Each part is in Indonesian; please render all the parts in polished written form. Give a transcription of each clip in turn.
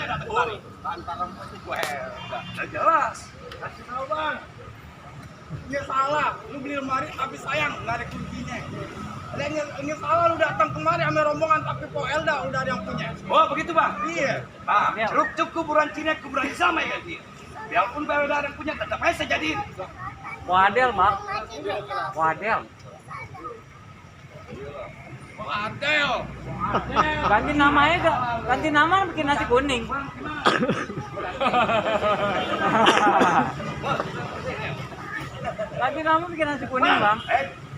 aja datang kemari. Antara gue Udah jelas. kasih tahu bang. Ini salah, lu beli lemari tapi sayang nggak ada kuncinya. Ini salah lu datang kemari sama rombongan tapi kok Elda udah ada yang punya. Oh begitu bang. Iya. Ah, cuk kuburan Cina kuburan sama ya dia. Biarpun udah ada yang punya tetap aja saya jadiin. Wadel, Mak. Wadel. Ada yo. Ganti namanya gak? Ganti nama bikin nasi kuning. Ganti nama bikin nasi kuning, Bang.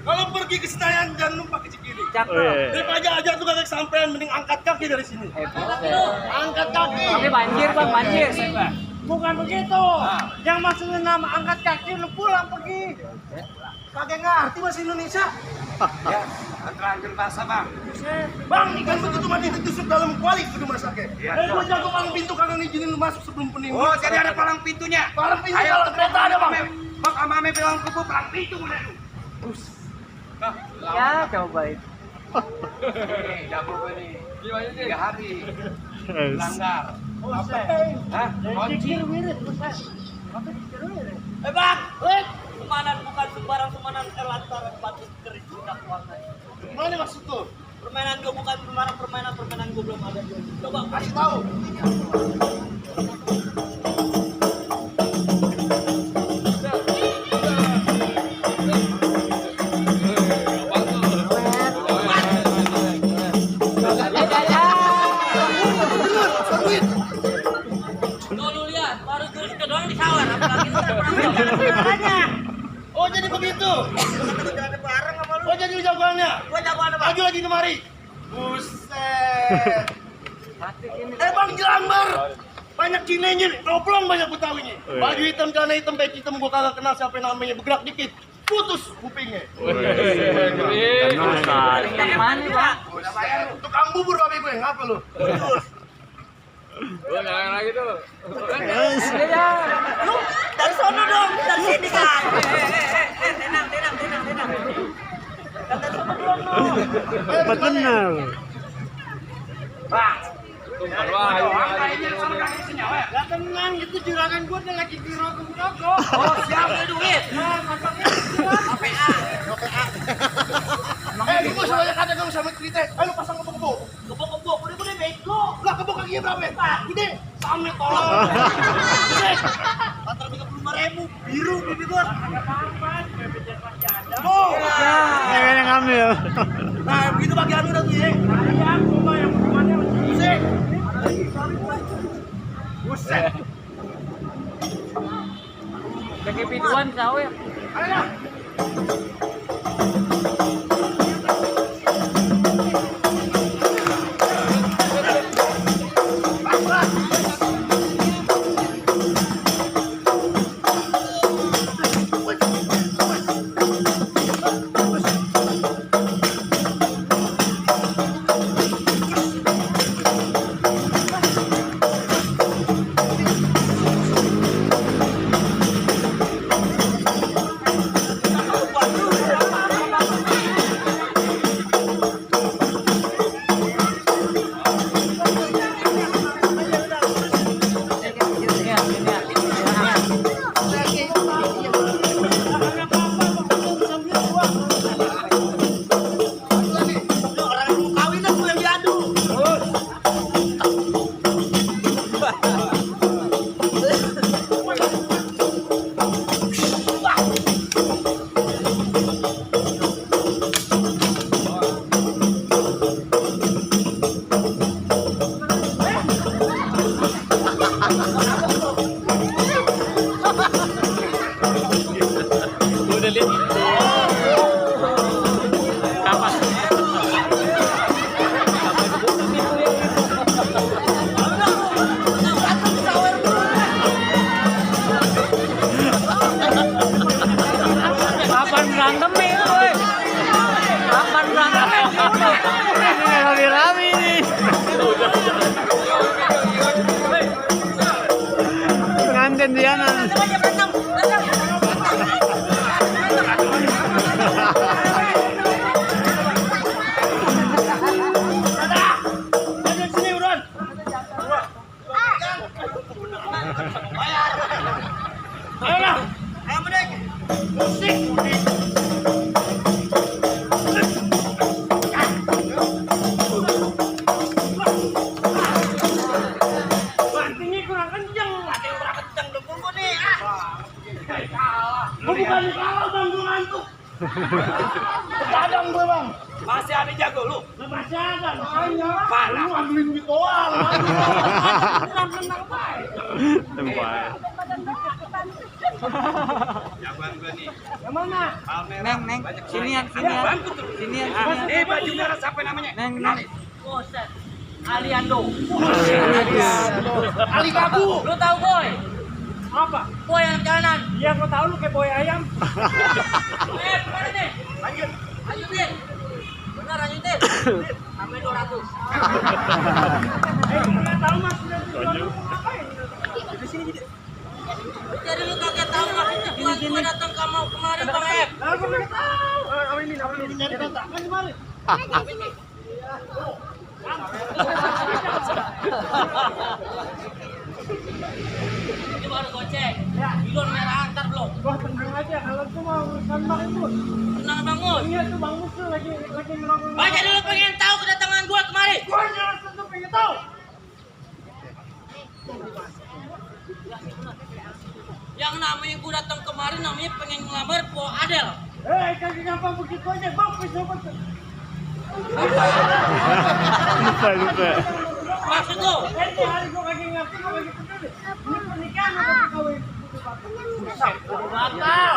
Kalau pergi ke Senayan jangan lupa ke Cikini. Cakep. Daripada aja tuh kagak sampean mending angkat kaki dari sini. Angkat kaki. Tapi banjir, Bang, banjir. Bukan begitu. Yang maksudnya nama angkat kaki lu pulang pergi. Kagak ngerti bahasa Indonesia. Ya, terlanjur bahasa bang. Bang, ikan begitu mati ditusuk dalam kuali kudu masaknya. Iya, Gua jago palang pintu kagak ngizinin lu masuk sebelum penimbun. Oh, jadi ada palang pintunya. Palang pintu Ayo kalau kereta ada, Bang. Bang, amame bilang kubu palang pintu mana lu? Ya, coba itu. Jago gue nih. 3 hari. Langgar. Hah? Kunci. Bang, semanan bukan sembarang semanan lantaran batu keris tidak warna. Mana maksud tuh? Permainan gue bukan permainan gue belum ada. Coba Kasih tahu. lu lihat, baru tulis ke doang di sawar, apalagi itu pernah Oh, jadi begitu. ada bareng sama lu. Oh, jadi lu jagoannya. Gua jagoan apa? Maju lagi kemari. Buset. Bang Jelambar. Banyak Cinenya, oblong banyak Betawinya. Baju hitam, celana hitam, peci hitam, gua kagak kenal siapa namanya. Bergerak dikit, putus kupingnya. Yang mana, Bang? Tukang bubur babe gue, ngapa lu? Putus. Lu dari sono dong, dari sini kan. Tenang. Dari sono dong. Benar. Bang. Lah tenang, itu juragan gua dia lagi di rokok. Oh, siap ada duit. Lu bos banyak kata kamu sama cerita. Ayo pasang kebo-kebo. Kebok-kebok, udah bego. Lah kebo kakinya berapa? Gede. Sama tolong. Antar 35.000 biru bibi gua. Oh. Jangan yang ngambil. Nah, begitu bagian udah tuh ya. Ada rumah yang rumahnya buset. Buset. Kayak piduan sawe. Ayo. Rame-rame nih. Pengantin Diana. bayar. Ayolah, Ayo mudik. musik. Bantingnya kurang kenceng. Ada yang berapa kencang dengkul gua nih. Ah. Gue bukan kalah bang, gue ngantuk. Kadang gue bang. Masih ada jago lu. Masih ada, makanya. Parah. Lu ambilin duit doang. Tenang-tenang baik. Tempat. Jagoan gua nih. Yang mana? Palmera. Neng, Banyak sinian, orang. sinian. Bantu tuh. Sinian, Ah, sinian. ini baju merah siapa namanya? Neng, Kenalin. Buset. Aliando. Ali Gabu. Lu tahu boy? Apa? Boy yang jalanan. Iya, gue tahu lu kayak boy ayam. Kemana nih? Lanjut. Lanjutin. Benar lanjutin. Sampai 200. Nggak tahu mas. Ngapain? Jadi lu kaget tahu nggak? Gua datang kamu kemarin Bang Ep. Lah, gue nggak tahu. Ini dari kota. Kan kemarin. Ini baru goceng. Bidon merah antar belum. Wah, tenang aja. Kalau itu mau urusan Bang Mus. Tenang bangun. Iya tuh Bang Mus tuh lagi ngerokok. Oh, jadi lu pengen tahu kedatangan gua kemari? Gue jelas tentu pengen tahu. Yang namanya gua datang kemari namanya pengen ngelamar Po Adel. Kagak gampang begitu aja. Bang, coba. Lupa. Maksud lu? Ini hari gue kagak ngerti, gue lagi peduli. Ini pernikahan atau kawin? Batal.